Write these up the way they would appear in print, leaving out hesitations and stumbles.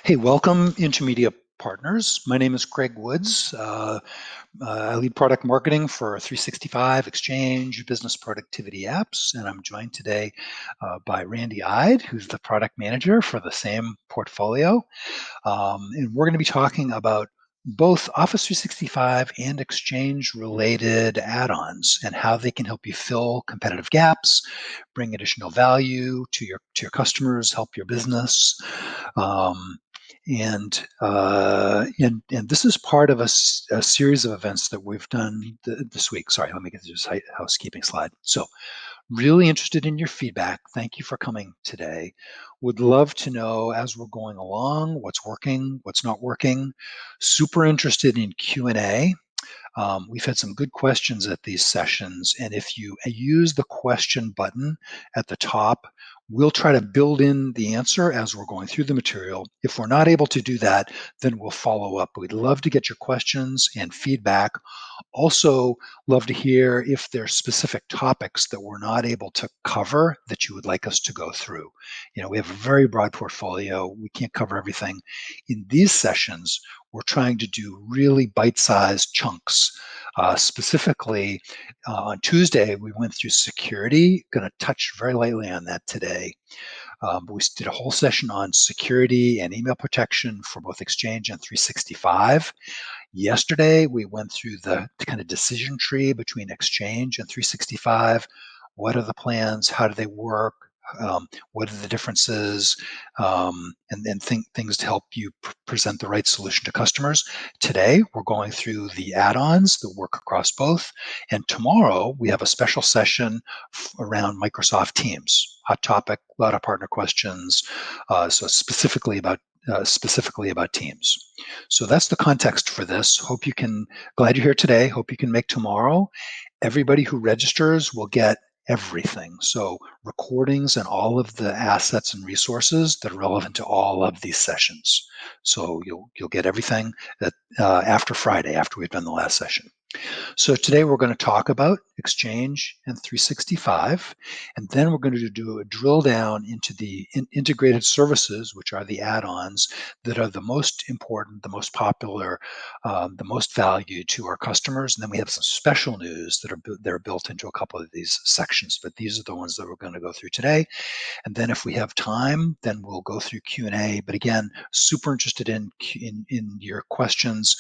Hey, welcome Intermedia partners. My name is Craig Woods. I lead product marketing for 365 Exchange business productivity apps, and I'm joined today by Randy Ide, who's the product manager for the same portfolio. And we're going to be talking about both Office 365 and Exchange related add-ons and how they can help you fill competitive gaps, bring additional value to your customers, help your business. Um, and this is part of a series of events that we've done this week. Sorry, let me get to this housekeeping slide. So really interested in your feedback. Thank you for coming today. Would love to know as we're going along, what's working, what's not working. Super interested in Q&A. We've had some good questions at these sessions, and if you use the question button at the top, we'll try to build in the answer as we're going through the material. If we're not able to do that, then we'll follow up. We'd love to get your questions and feedback. Also, love to hear if there's specific topics that we're not able to cover that you would like us to go through. You know, we have a very broad portfolio. We can't cover everything. In these sessions, we're trying to do really bite-sized chunks. Specifically, on Tuesday, we went through security, going to touch very lightly on that today. But we did a whole session on security and email protection for both Exchange and 365. Yesterday, we went through the kind of decision tree between Exchange and 365. What are the plans? How do they work? What are the differences? And things to help you present the right solution to customers. Today, we're going through the add-ons that work across both. And tomorrow, we have a special session around Microsoft Teams. Hot topic, a lot of partner questions. So specifically about Teams. So that's the context for this. Glad you're here today. Hope you can make tomorrow. Everybody who registers will get everything. So recordings and all of the assets and resources that are relevant to all of these sessions. So you'll get everything that after Friday, after we've done the last session. So today we're going to talk about Exchange and 365, and then we're going to do a drill down into the integrated services, which are the add-ons that are the most important, the most popular, the most valued to our customers. And then we have some special news that are built into a couple of these sections, but these are the ones that we're going to go through today. And then if we have time, then we'll go through Q&A. But again, super interested in your questions.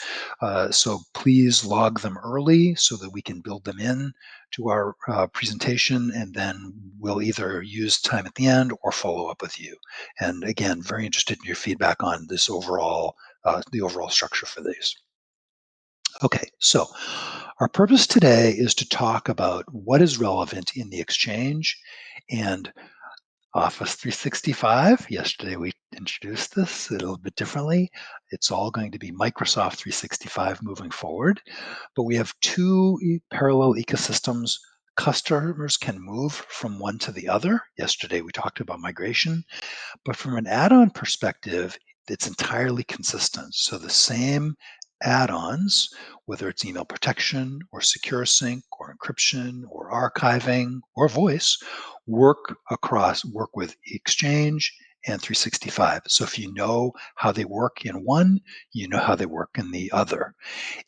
So please log them early so that we can build them in to our presentation, and then we'll either use time at the end or follow up with you. And again, very interested in your feedback on this overall, the overall structure for these. Okay, so our purpose today is to talk about what is relevant in the Exchange and Office 365. Yesterday we introduced this a little bit differently. It's all going to be Microsoft 365 moving forward, but we have two parallel ecosystems. Customers can move from one to the other. Yesterday we talked about migration, but from an add-on perspective, it's entirely consistent. So the same add-ons, whether it's email protection or SecuriSync or encryption or archiving or voice, work with Exchange and 365. So if you know how they work in one, you know how they work in the other.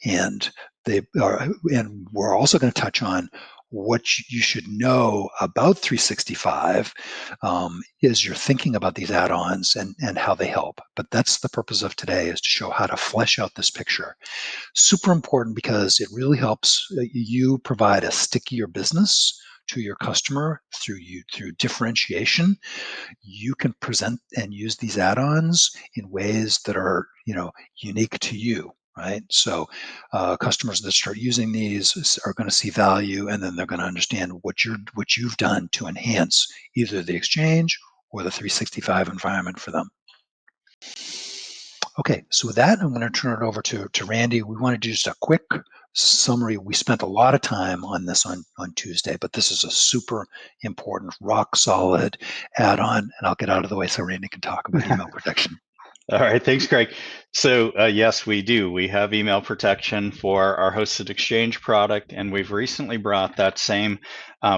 And we're also going to touch on what you should know about 365 as you're thinking about these add-ons and how they help. But that's the purpose of today, is to show how to flesh out this picture. Super important because it really helps you provide a stickier business to your customer through differentiation. You can present and use these add-ons in ways that are unique to you. Right, so customers that start using these are going to see value, and then they're going to understand what you've done to enhance either the Exchange or the 365 environment for them. Okay, so with that, I'm going to turn it over to Randy. We want to do just a quick summary. We spent a lot of time on this on Tuesday, but this is a super important, rock solid add-on, and I'll get out of the way so Randy can talk about email protection. All right, thanks, Craig. So yes, we do. We have email protection for our hosted Exchange product, and we've recently brought that same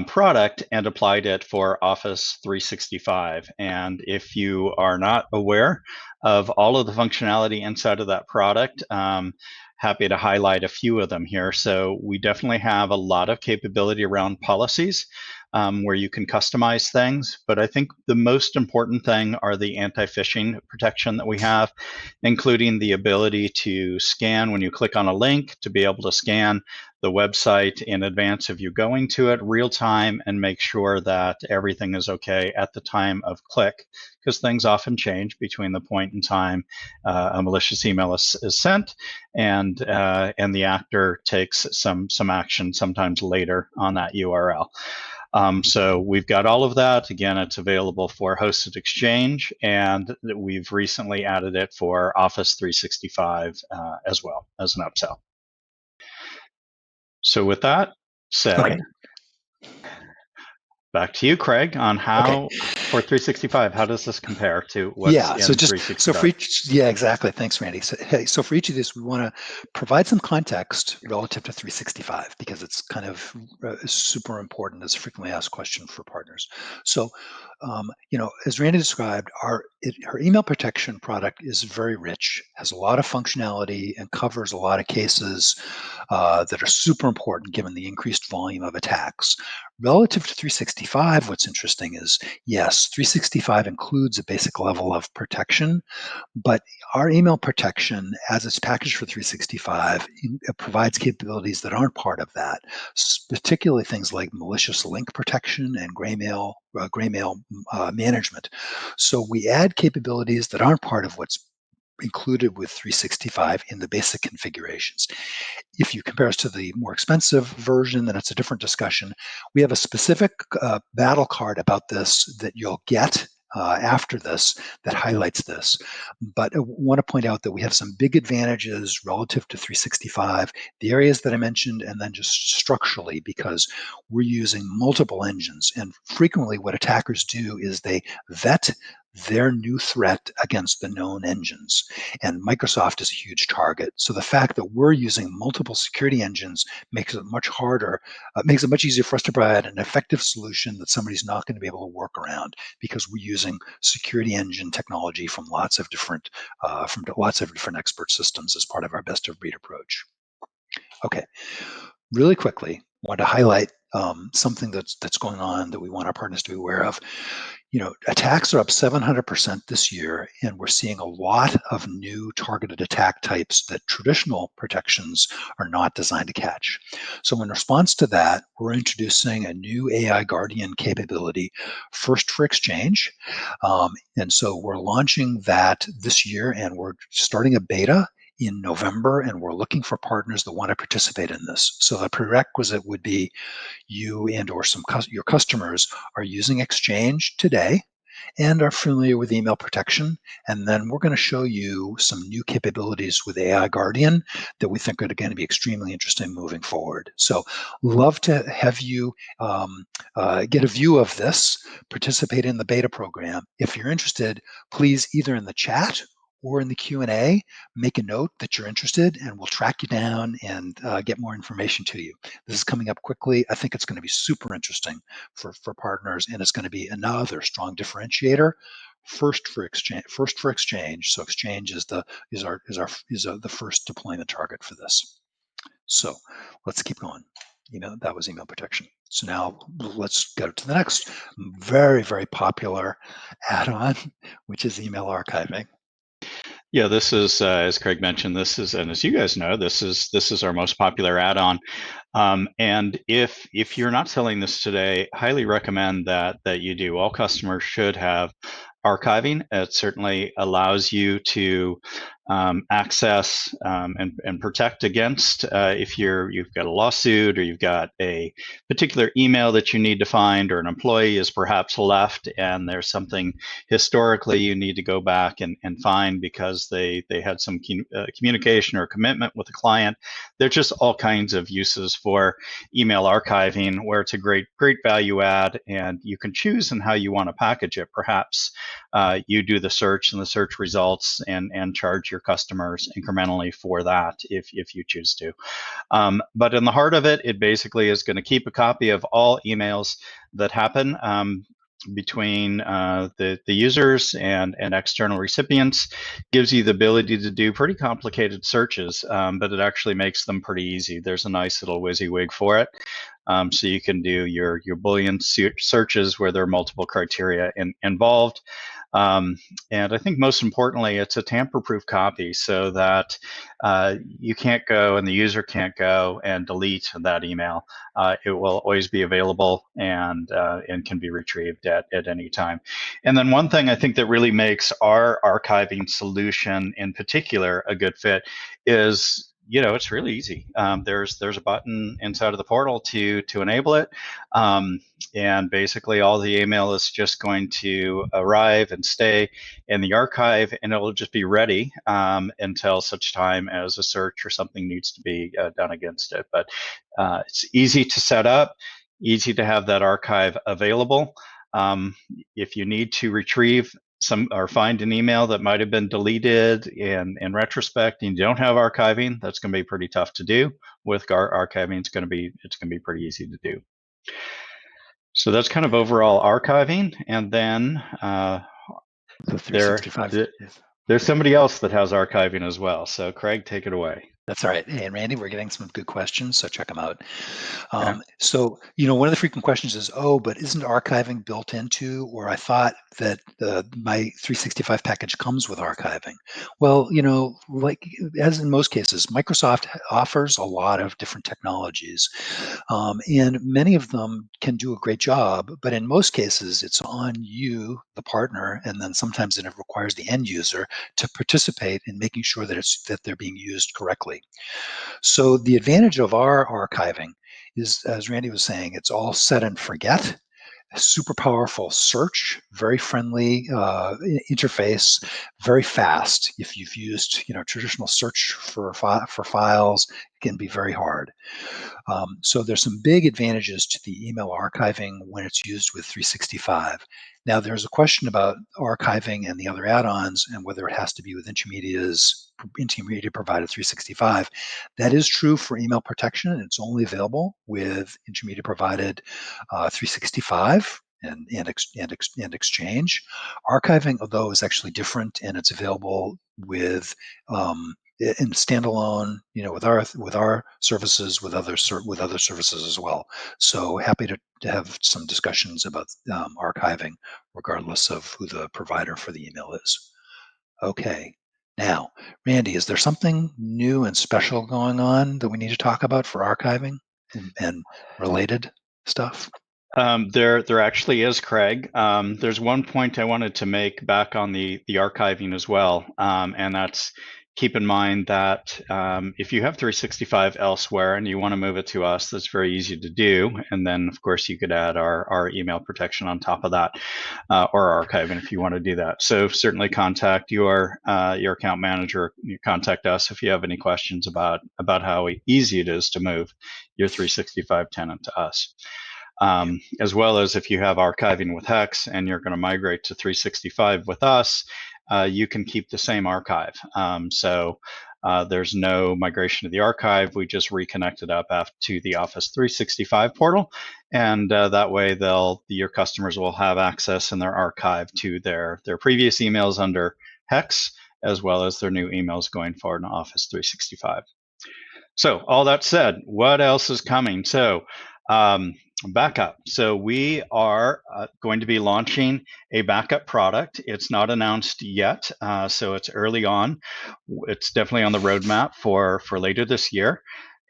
product and applied it for Office 365. And if you are not aware of all of the functionality inside of that product, happy to highlight a few of them here. So we definitely have a lot of capability around policies. Where you can customize things. But I think the most important thing are the anti-phishing protection that we have, including the ability to scan when you click on a link, to be able to scan the website in advance of you going to it real time and make sure that everything is okay at the time of click, because things often change between the point in time a malicious email is sent and the actor takes some action sometimes later on that URL. So we've got all of that. Again, it's available for hosted Exchange, and we've recently added it for Office 365 as well as an upsell. So with that said, Okay. back to you, Craig, on how for 365, how does this compare to what's in 365? Yeah, exactly. Thanks, Randy. So for each of these, we want to provide some context relative to 365 because it's kind of super important as a frequently asked question for partners. So, as Randy described, our email protection product is very rich, has a lot of functionality, and covers a lot of cases that are super important given the increased volume of attacks. Relative to 365, what's interesting is, yes, 365 includes a basic level of protection, but our email protection, as it's packaged for 365, it provides capabilities that aren't part of that, particularly things like malicious link protection and gray mail management. So we add capabilities that aren't part of what's included with 365 in the basic configurations. If you compare us to the more expensive version, then it's a different discussion. We have a specific battle card about this that you'll get after this that highlights this. But I want to point out that we have some big advantages relative to 365, the areas that I mentioned, and then just structurally, because we're using multiple engines. And frequently, what attackers do is they vet their new threat against the known engines. And Microsoft is a huge target. So the fact that we're using multiple security engines makes it much harder, makes it much easier for us to provide an effective solution that somebody's not going to be able to work around because we're using security engine technology from lots of different expert systems as part of our best of breed approach. Okay, really quickly, I want to highlight something that's going on that we want our partners to be aware of. Attacks are up 700% this year, and we're seeing a lot of new targeted attack types that traditional protections are not designed to catch. So in response to that, we're introducing a new AI Guardian capability, first for Exchange. And so we're launching that this year, and we're starting a beta in November, and we're looking for partners that want to participate in this. So the prerequisite would be you and or your customers are using Exchange today and are familiar with email protection. And then we're going to show you some new capabilities with AI Guardian that we think are going to be extremely interesting moving forward. So love to have you get a view of this, participate in the beta program. If you're interested, please either in the chat or in the Q&A, make a note that you're interested, and we'll track you down and get more information to you. This is coming up quickly. I think it's going to be super interesting for partners, and it's going to be another strong differentiator. First for Exchange. So Exchange is the first deployment target for this. So let's keep going. That was email protection. So now let's go to the next very, very popular add-on, which is email archiving. Yeah, this is as Craig mentioned. This is, and as you guys know, this is our most popular add-on. And if you're not selling this today, highly recommend that you do. All customers should have archiving. It certainly allows you to access and protect against if you've got a lawsuit or you've got a particular email that you need to find, or an employee is perhaps left and there's something historically you need to go back and find because they had some communication or commitment with a client. There's just all kinds of uses for email archiving where it's a great value add, and you can choose in how you want to package it. Perhaps you do the search and the search results and charge your customers incrementally for that if you choose to. But in the heart of it, it basically is going to keep a copy of all emails that happen between the users and external recipients, gives you the ability to do pretty complicated searches, but it actually makes them pretty easy. There's a nice little WYSIWYG for it. So you can do your Boolean searches where there are multiple criteria involved. And I think most importantly, it's a tamper-proof copy so that you can't go and the user can't go and delete that email. It will always be available and can be retrieved at any time. And then one thing I think that really makes our archiving solution in particular a good fit is, it's really easy. There's a button inside of the portal to enable it. And basically all the email is just going to arrive and stay in the archive, and it'll just be ready until such time as a search or something needs to be done against it. But it's easy to set up, easy to have that archive available. If you need to retrieve or find an email that might have been deleted in retrospect and you don't have archiving, that's going to be pretty tough to do. With archiving, it's going to be pretty easy to do. So that's kind of overall archiving, and then so 365. There's somebody else that has archiving as well. So Craig, take it away. That's all right. Hey, and Randy, we're getting some good questions, so check them out. So, one of the frequent questions is, but isn't archiving built into, or I thought that my 365 package comes with archiving. Well, like as in most cases, Microsoft offers a lot of different technologies, and many of them can do a great job, but in most cases, it's on you, the partner, and then sometimes it requires the end user to participate in making sure that they're being used correctly. So the advantage of our archiving is, as Randy was saying, it's all set and forget. Super powerful search, very friendly interface, very fast. If you've used traditional search for files, it can be very hard. So there's some big advantages to the email archiving when it's used with 365. Now there's a question about archiving and the other add-ons and whether it has to be with Intermedia provided 365. That is true for email protection, and it's only available with Intermedia provided 365 and Exchange. Archiving, although, is actually different, and it's available with in standalone, with our services, with other services as well. So happy to have some discussions about archiving, regardless of who the provider for the email is. Okay. Now, Randy, is there something new and special going on that we need to talk about for archiving and related stuff? There actually is, Craig. There's one point I wanted to make back on the archiving as well, and that's keep in mind that if you have 365 elsewhere and you want to move it to us, that's very easy to do. And then, of course, you could add our email protection on top of that, or archiving if you want to do that. So certainly contact your account manager. You contact us if you have any questions about how easy it is to move your 365 tenant to us. As well as if you have archiving with Hex and you're going to migrate to 365 with us, you can keep the same archive. So there's no migration to the archive. We just reconnect it up to the Office 365 portal, and that way your customers will have access in their archive to their previous emails under Hex, as well as their new emails going forward in Office 365. So all that said, what else is coming? So backup. So we are going to be launching a backup product. It's not announced yet, so it's early on. It's definitely on the roadmap for later this year.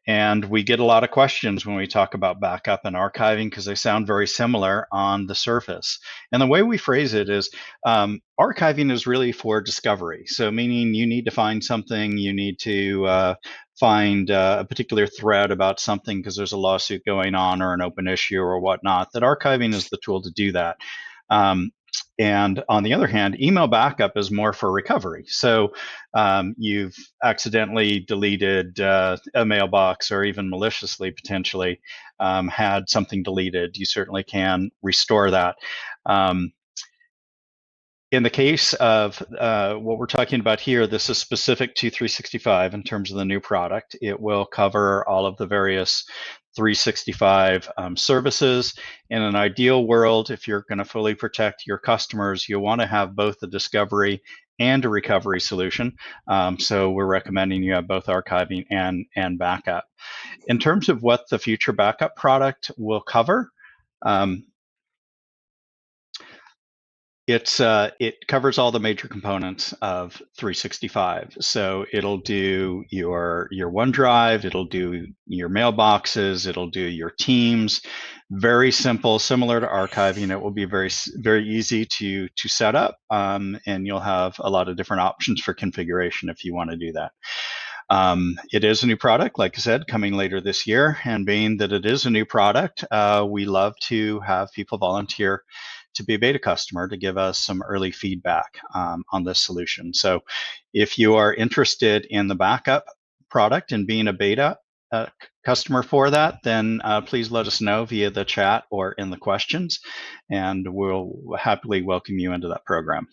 And we get a lot of questions when we talk about backup and archiving because they sound very similar on the surface. And the way we phrase it is archiving is really for discovery. So meaning you need to find something, you need to find a particular thread about something because there's a lawsuit going on or an open issue or whatnot, that archiving is the tool to do that. And on the other hand, email backup is more for recovery. So you've accidentally deleted a mailbox, or even maliciously potentially had something deleted. You certainly can restore that. In the case of what we're talking about here, this is specific to 365 in terms of the new product. It will cover all of the various 365 services. In an ideal world, if you're going to fully protect your customers, you want to have both a discovery and a recovery solution. So we're recommending you have both archiving and backup. In terms of what the future backup product will cover, it covers all the major components of 365. So it'll do your OneDrive, it'll do your mailboxes, it'll do your Teams. Very simple, similar to archiving. It will be very easy to set up, and you'll have a lot of different options for configuration if you want to do that. It is a new product, like I said, coming later this year. And being that it is a new product, we love to have people volunteer to be a beta customer to give us some early feedback on this solution. So if you are interested in the backup product and being a beta customer for that, then please let us know via the chat or in the questions, and we'll happily welcome you into that program.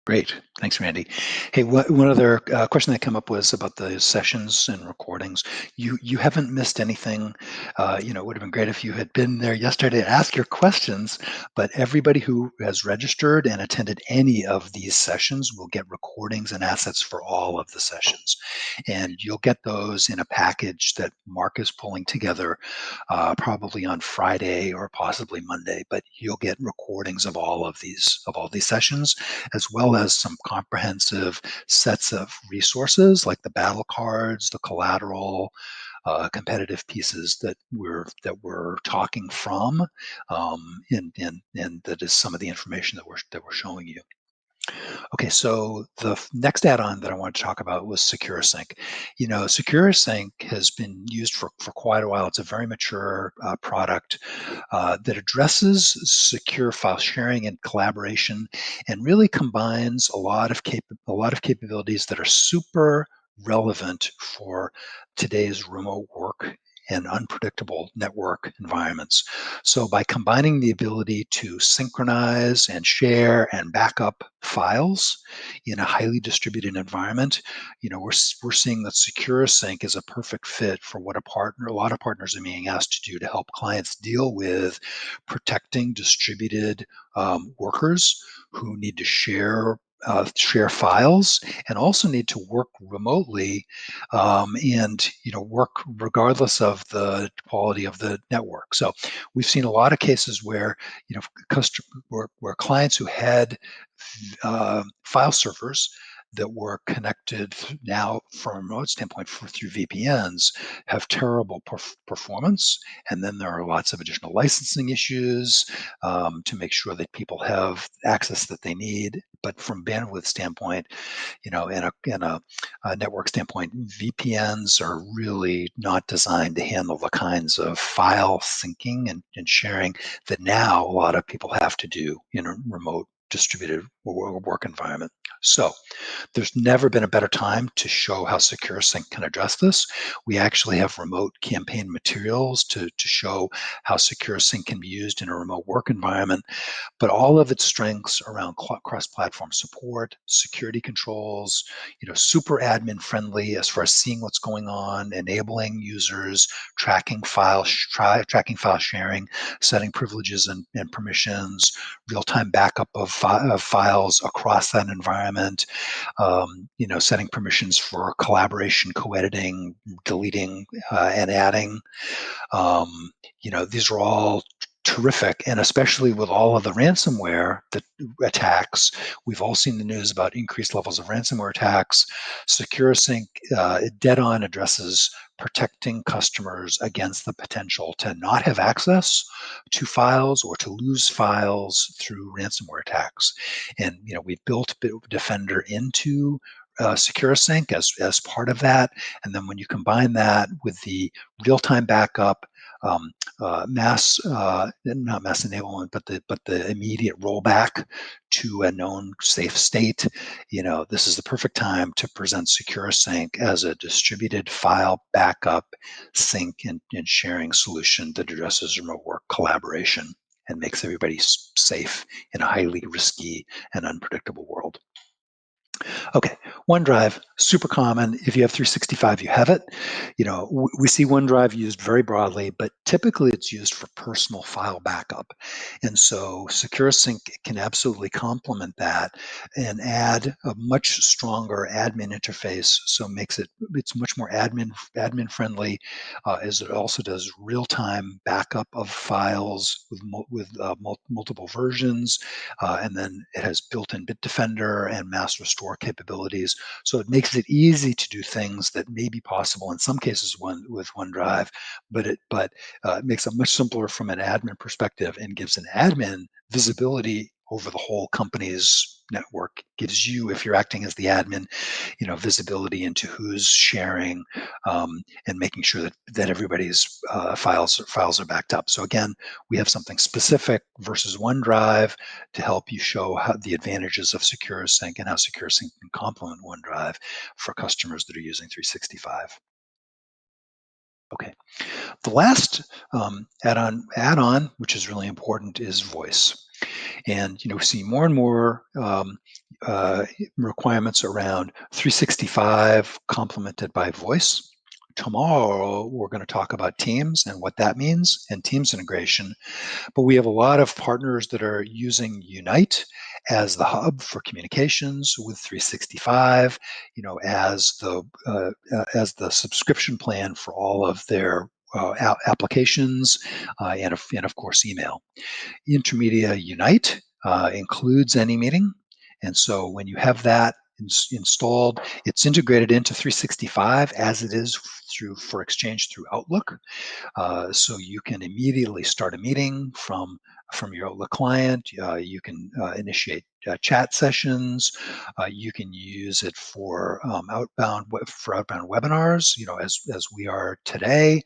Great. Thanks, Randy. Hey, one other question that came up was about the sessions and recordings. You haven't missed anything. It would have been great if you had been there yesterday to ask your questions, but everybody who has registered and attended any of these sessions will get recordings and assets for all of the sessions. And you'll get those in a package that Mark is pulling together probably on Friday or possibly Monday, but you'll get recordings of all of these sessions, as well as some comprehensive sets of resources like the battle cards, the collateral, competitive pieces that we're talking from, and that is some of the information that we're showing you. Okay, so the next add-on that I want to talk about was SecuriSync. SecuriSync has been used for quite a while. It's a very mature product that addresses secure file sharing and collaboration, and really combines a lot of capabilities that are super relevant for today's remote work and unpredictable network environments. So by combining the ability to synchronize and share and backup files in a highly distributed environment, we're seeing that SecuriSync is a perfect fit for what a lot of partners are being asked to do to help clients deal with protecting distributed workers who need to share files and also need to work remotely, and work regardless of the quality of the network. So we've seen a lot of cases where where clients who had file servers that were connected now from a remote standpoint through VPNs have terrible performance. And then there are lots of additional licensing issues to make sure that people have access that they need. But from bandwidth standpoint, in a network standpoint, VPNs are really not designed to handle the kinds of file syncing and sharing that now a lot of people have to do in a remote distributed work environment. So there's never been a better time to show how SecuriSync can address this. We actually have remote campaign materials to show how SecuriSync can be used in a remote work environment, but all of its strengths around cross-platform support, security controls, super admin friendly as far as seeing what's going on, enabling users, tracking file sharing, setting privileges and permissions, real-time backup of files across that environment, setting permissions for collaboration, co-editing, deleting, and adding. These are all terrific, and especially with all of the ransomware attacks, we've all seen the news about increased levels of ransomware attacks. SecuriSync dead on addresses protecting customers against the potential to not have access to files or to lose files through ransomware attacks. And we've built Defender into SecuriSync as part of that. And then when you combine that with the real-time backup, not mass enablement, but the immediate rollback to a known safe state, this is the perfect time to present SecuriSync as a distributed file backup, sync, and sharing solution that addresses remote work collaboration and makes everybody safe in a highly risky and unpredictable world. Okay, OneDrive, super common. If you have 365, you have it. We see OneDrive used very broadly, but typically it's used for personal file backup. And so SecuriSync can absolutely complement that and add a much stronger admin interface. So it's much more admin friendly, as it also does real-time backup of files with multiple versions. And then it has built-in Bitdefender and mass restore capabilities. So it makes it easy to do things that may be possible in some cases with OneDrive, but it makes it much simpler from an admin perspective and gives an admin visibility over the whole company's network. Gives you, if you're acting as the admin, visibility into who's sharing, and making sure that everybody's files are backed up. So again, we have something specific versus OneDrive to help you show how the advantages of SecuriSync and how SecuriSync can complement OneDrive for customers that are using 365. Okay, the last add-on, which is really important, is voice. And we see more and more requirements around 365 complemented by voice. Tomorrow, we're going to talk about Teams and what that means and Teams integration. But we have a lot of partners that are using Unite as the hub for communications with 365, as the subscription plan for all of their applications, and of course email. Intermedia Unite includes AnyMeeting, and so when you have that installed, it's integrated into 365 as it is for Exchange through Outlook. So you can immediately start a meeting from your Outlook client. You can initiate chat sessions. You can use it for outbound webinars. As we are today.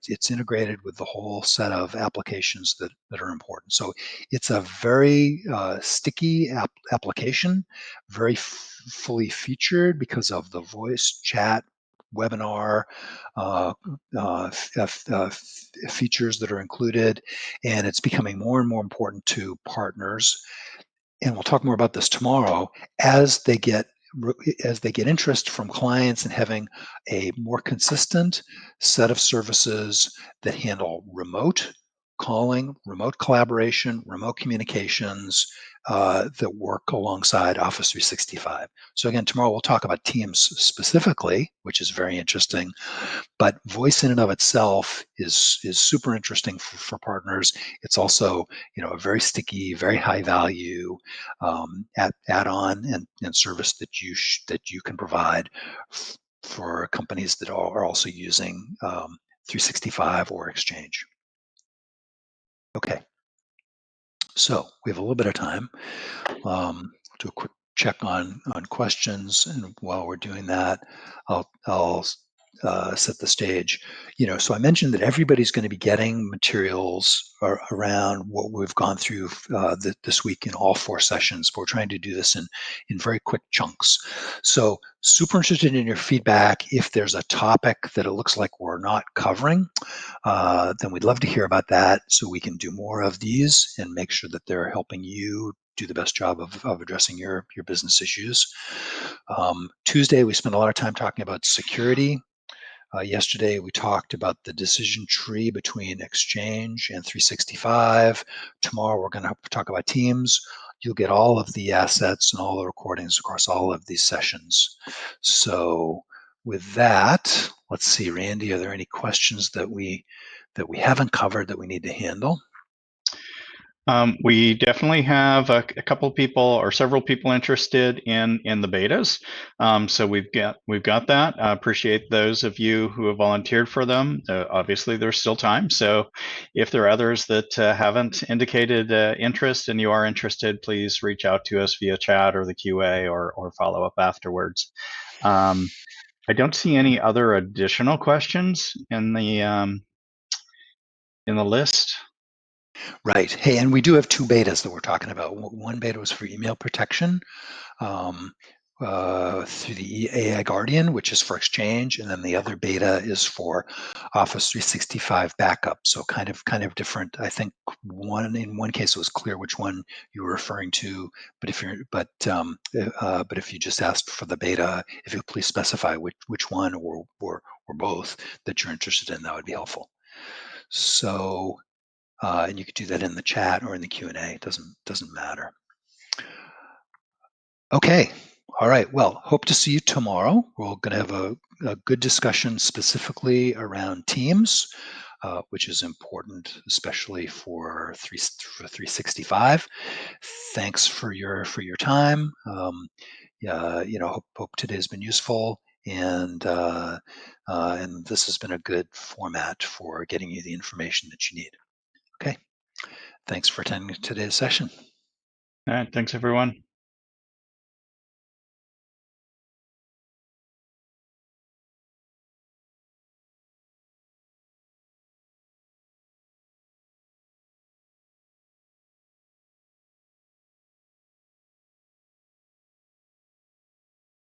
It's integrated with the whole set of applications that are important. So it's a very sticky application, very fully featured because of the voice chat webinar features that are included, and it's becoming more and more important to partners. And we'll talk more about this tomorrow as they get interest from clients in having a more consistent set of services that handle remote calling, remote collaboration, remote communications, that work alongside Office 365. So again, tomorrow we'll talk about Teams specifically, which is very interesting. But voice in and of itself is super interesting for partners. It's also a very sticky, very high value add-on and service that you can provide for companies that are also using 365 or Exchange. Okay, so we have a little bit of time. Do a quick check on questions, and while we're doing that, I'll set the stage. So I mentioned that everybody's going to be getting materials around what we've gone through this week in all 4 sessions. But we're trying to do this in very quick chunks. So super interested in your feedback. If there's a topic that it looks like we're not covering, then we'd love to hear about that so we can do more of these and make sure that they're helping you do the best job of addressing your business issues. Tuesday, we spent a lot of time talking about security. Yesterday, we talked about the decision tree between Exchange and 365. Tomorrow, we're going to talk about Teams. You'll get all of the assets and all the recordings across all of these sessions. So with that, let's see, Randy, are there any questions that we haven't covered that we need to handle? We definitely have a couple people or several people interested in the betas. So we've got that. I appreciate those of you who have volunteered for them. Obviously, there's still time. So if there are others that haven't indicated interest and you are interested, please reach out to us via chat or the QA or follow up afterwards. I don't see any other additional questions in the list. Right. Hey, and we do have 2 betas that we're talking about. One beta was for email protection. through the AI Guardian, which is for Exchange, and then the other beta is for Office 365 backup. So kind of different. I think in one case it was clear which one you were referring to, but if you just asked for the beta, if you please specify which one or both that you're interested in, that would be helpful. So and you could do that in the chat or in the Q&A. It doesn't matter. Okay. All right. Well, hope to see you tomorrow. We're going to have a good discussion specifically around Teams, which is important, especially for 365. Thanks for your time. Hope today's been useful, and this has been a good format for getting you the information that you need. Okay. Thanks for attending today's session. All right. Thanks, everyone.